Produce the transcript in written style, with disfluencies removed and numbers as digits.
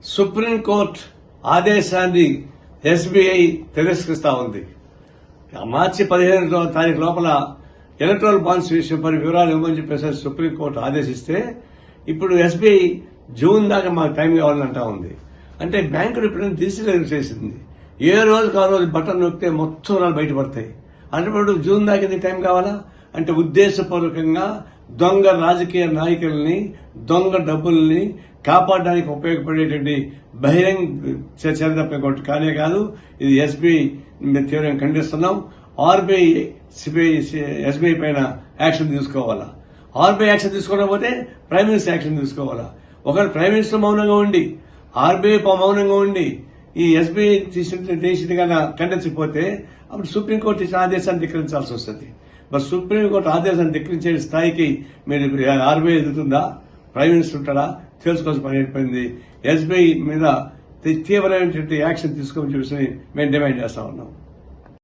Supreme court ఆదేశాన్ని SBI తిరస్కరిస్తా ఉంది. మార్చి 15వ తారీఖు లోపల ఎలక్ట్రల్ బాండ్స్ విషయంపై వివరాలు ఇవ్వమని చెప్పేసి సుప్రీంకోర్టు ఆదేశిస్తే ఇప్పుడు ఎస్బీఐ జూన్ దాకా మాకు టైం కావాలని అంటా ఉంది. అంటే బ్యాంకులు ఇప్పుడు డిజిటల్ చేసింది. ఏ రోజుకు ఆ రోజు బటన్ నొక్కితే మొత్తం రాళ్ళు బయటపడతాయి. అంటే జూన్ దాకా టైం కావాలా అంటే ఉద్దేశపూర్వకంగా దొంగ రాజకీయ నాయకుల్ని, దొంగ డబ్బుల్ని కాపాడడానికి ఉపయోగపడేటువంటి బహిరంగ చర్య తప్ప కానే కాదు. ఇది ఎస్బీఐ తీవ్రంగా ఖండిస్తున్నాం. ఆర్బీఐ ఎస్బీఐ పైన యాక్షన్ తీసుకోవాలా. ఆర్బీఐ యాక్షన్ తీసుకోకపోతే ప్రైమ్ మినిస్టర్ యాక్షన్ తీసుకోవాలా. ఒకవేళ ప్రైమ్ మినిస్టర్ మౌనంగా ఉండి, ఆర్బీఐ మౌనంగా ఉండి ఈ ఎస్బీఐ చేసింది కన్నా ఖండించకపోతే అప్పుడు సుప్రీంకోర్టు ఇచ్చిన ఆదేశాన్ని ధిక్కరించాల్సి వస్తుంది. మరి సుప్రీంకోర్టు ఆదేశాన్ని ధిక్కరించే స్థాయికి మీరు ఆర్బీఐ ఎదుగుతుందా, ప్రైమ్ మినిస్టర్ ఉంటాడా తెలుసుకోవాల్సిన పని అయిపోయింది. ఎస్బీఐ మీద తీవ్రమైనటువంటి యాక్షన్ తీసుకోమని చెప్పేసి మేము డిమాండ్ చేస్తా ఉన్నాం.